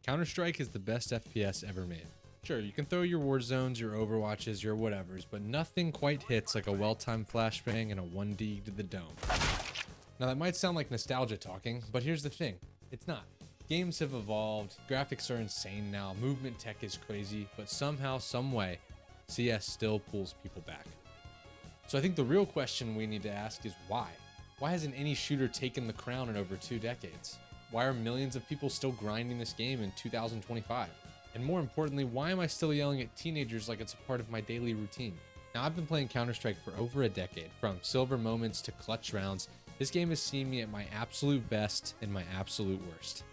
Counter-Strike is the best FPS ever made. Sure, you can throw your Warzones, your Overwatches, your whatevers, but nothing quite hits like a well-timed flashbang and a 1D to the dome. Now that might sound like nostalgia talking, but here's the thing, it's not. Games have evolved, graphics are insane now, movement tech is crazy, but somehow, someway, CS still pulls people back. So I think the real question we need to ask is why? Why hasn't any shooter taken the crown in over 2 decades? Why are millions of people still grinding this game in 2025? And more importantly, why am I still yelling at teenagers like it's a part of my daily routine? Now, I've been playing Counter-Strike for over a decade. From silver moments to clutch rounds, this game has seen me at my absolute best and my absolute worst.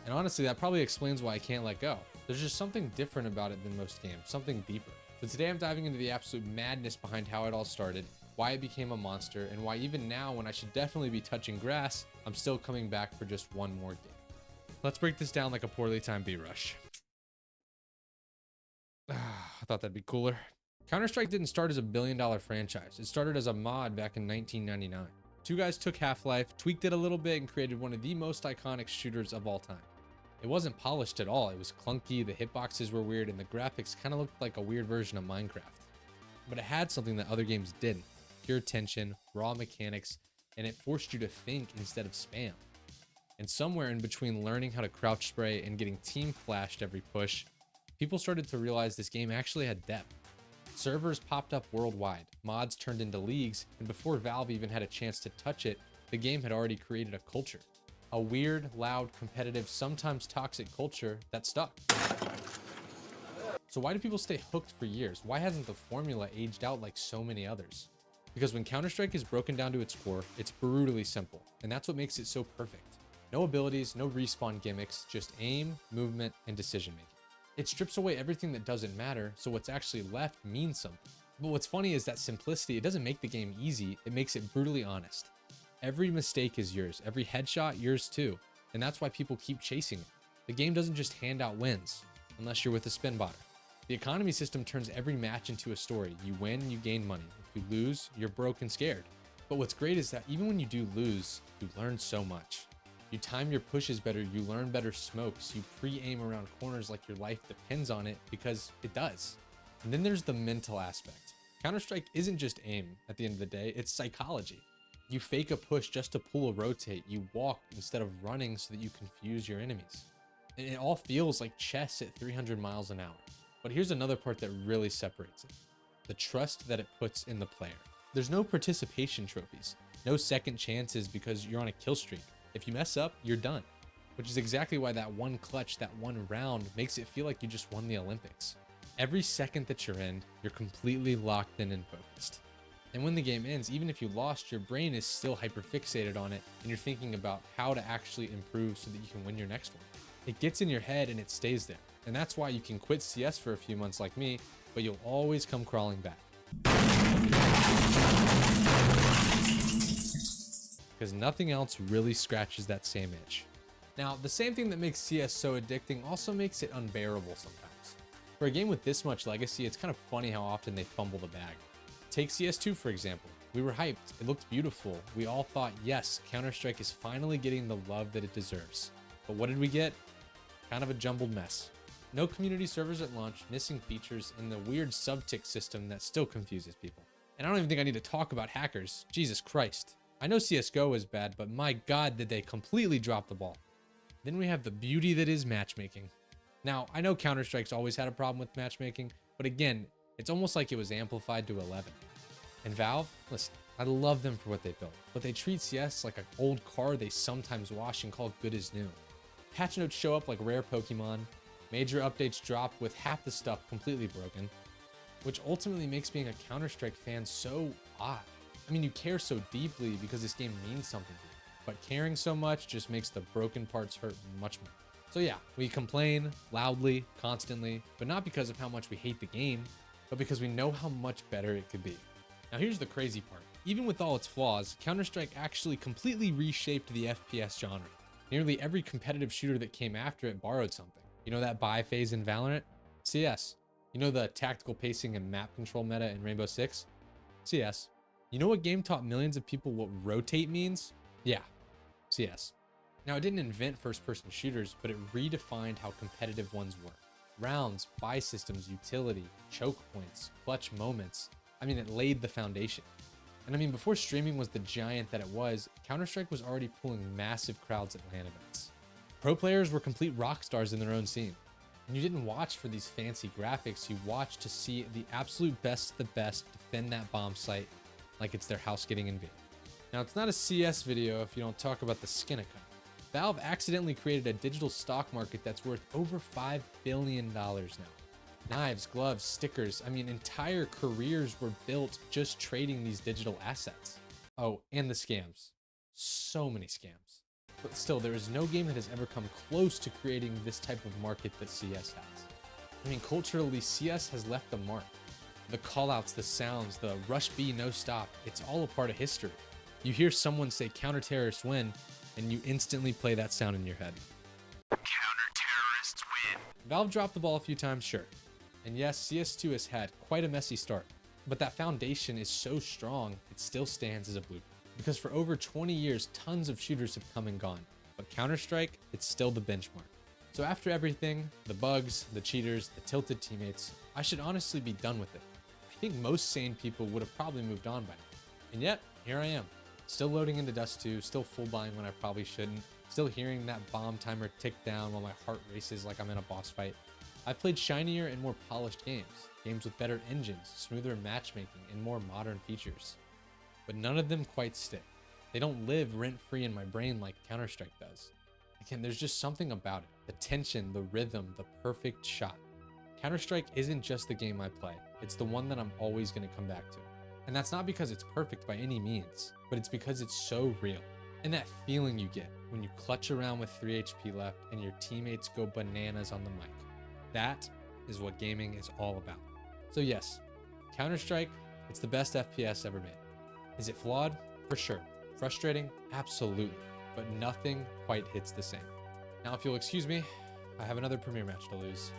And honestly, that probably explains why I can't let go. There's just something different about it than most games, something deeper. So today I'm diving into the absolute madness behind how it all started, why it became a monster, and why even now, when I should definitely be touching grass, I'm still coming back for just one more game. Let's break this down like a poorly timed B-rush. I thought that'd be cooler. Counter-Strike didn't start as a billion-dollar franchise. It started as a mod back in 1999. Two guys took Half-Life, tweaked it a little bit, and created one of the most iconic shooters of all time. It wasn't polished at all. It was clunky, the hitboxes were weird, and the graphics kind of looked like a weird version of Minecraft. But it had something that other games didn't. Pure tension, raw mechanics, and it forced you to think instead of spam. And somewhere in between learning how to crouch spray and getting team flashed every push, people started to realize this game actually had depth. Servers popped up worldwide, mods turned into leagues, and before Valve even had a chance to touch it, the game had already created a culture. A weird, loud, competitive, sometimes toxic culture that stuck. So why do people stay hooked for years? Why hasn't the formula aged out like so many others? Because when Counter-Strike is broken down to its core, it's brutally simple, and that's what makes it so perfect. No abilities, no respawn gimmicks, just aim, movement, and decision making. It strips away everything that doesn't matter, so what's actually left means something. But what's funny is that simplicity, it doesn't make the game easy, it makes it brutally honest. Every mistake is yours, every headshot yours too, and that's why people keep chasing it. The game doesn't just hand out wins, unless you're with a spin botter. The economy system turns every match into a story. You win, you gain money. If you lose, you're broke and scared. But what's great is that even when you do lose, you learn so much. You time your pushes better, you learn better smokes, you pre-aim around corners like your life depends on it, because it does. And then there's the mental aspect. Counter-Strike isn't just aim at the end of the day, it's psychology. You fake a push just to pull a rotate, you walk instead of running so that you confuse your enemies. And it all feels like chess at 300 miles an hour. But here's another part that really separates it. The trust that it puts in the player. There's no participation trophies, no second chances because you're on a kill streak. If you mess up, you're done. Which is exactly why that one clutch, that one round makes it feel like you just won the Olympics. Every second that you're in, you're completely locked in and focused. And when the game ends, even if you lost, your brain is still hyperfixated on it and you're thinking about how to actually improve so that you can win your next one. It gets in your head and it stays there. And that's why you can quit CS for a few months like me, but you'll always come crawling back. Because nothing else really scratches that same itch. Now, the same thing that makes CS so addicting also makes it unbearable sometimes. For a game with this much legacy, it's kind of funny how often they fumble the bag. Take CS2 for example. We were hyped, it looked beautiful. We all thought, yes, Counter-Strike is finally getting the love that it deserves. But what did we get? Kind of a jumbled mess. No community servers at launch, missing features, and the weird subtick system that still confuses people. And I don't even think I need to talk about hackers. Jesus Christ. I know CSGO is bad, but my God, did they completely drop the ball. Then we have the beauty that is matchmaking. Now, I know Counter-Strike's always had a problem with matchmaking, but again, it's almost like it was amplified to 11. And Valve, listen, I love them for what they built, but they treat CS like an old car they sometimes wash and call good as new. Patch notes show up like rare Pokemon. Major updates drop with half the stuff completely broken, which ultimately makes being a Counter-Strike fan so odd. I mean, you care so deeply because this game means something to you, but caring so much just makes the broken parts hurt much more. So yeah, we complain loudly, constantly, but not because of how much we hate the game, but because we know how much better it could be. Now here's the crazy part. Even with all its flaws, Counter-Strike actually completely reshaped the FPS genre. Nearly every competitive shooter that came after it borrowed something. You know that buy phase in Valorant? CS. You know the tactical pacing and map control meta in Rainbow Six? CS. You know what game taught millions of people what rotate means? Yeah, CS. Now, it didn't invent first-person shooters, but it redefined how competitive ones were. Rounds, buy systems, utility, choke points, clutch moments. I mean, it laid the foundation. And I mean, before streaming was the giant that it was, Counter-Strike was already pulling massive crowds at LAN events. Pro players were complete rock stars in their own scene. And you didn't watch for these fancy graphics, you watched to see the absolute best of the best defend that bomb site like it's their house getting invaded. Now, it's not a CS video if you don't talk about the skin account. Valve accidentally created a digital stock market that's worth over $5 billion now. Knives, gloves, stickers, I mean, entire careers were built just trading these digital assets. Oh, and the scams. So many scams. But still, there is no game that has ever come close to creating this type of market that CS has. I mean, culturally, CS has left a mark. The callouts, the sounds, the rush B no stop, it's all a part of history. You hear someone say counter-terrorists win, and you instantly play that sound in your head. Counter-terrorists win. Valve dropped the ball a few times, sure. And yes, CS2 has had quite a messy start, but that foundation is so strong, it still stands as a blueprint. Because for over 20 years, tons of shooters have come and gone, but Counter-Strike, it's still the benchmark. So after everything, the bugs, the cheaters, the tilted teammates, I should honestly be done with it. I think most sane people would have probably moved on by now. And yet, here I am. Still loading into Dust 2, still full buying when I probably shouldn't, still hearing that bomb timer tick down while my heart races like I'm in a boss fight. I've played shinier and more polished games with better engines, smoother matchmaking, and more modern features. But none of them quite stick. They don't live rent-free in my brain like Counter-Strike does. Again, there's just something about it. The tension, the rhythm, the perfect shot. Counter-Strike isn't just the game I play, it's the one that I'm always going to come back to. And that's not because it's perfect by any means, but it's because it's so real. And that feeling you get when you clutch around with 3 HP left and your teammates go bananas on the mic. That is what gaming is all about. So yes, Counter-Strike, it's the best FPS ever made. Is it flawed? For sure. Frustrating? Absolutely. But nothing quite hits the same. Now, if you'll excuse me, I have another premiere match to lose.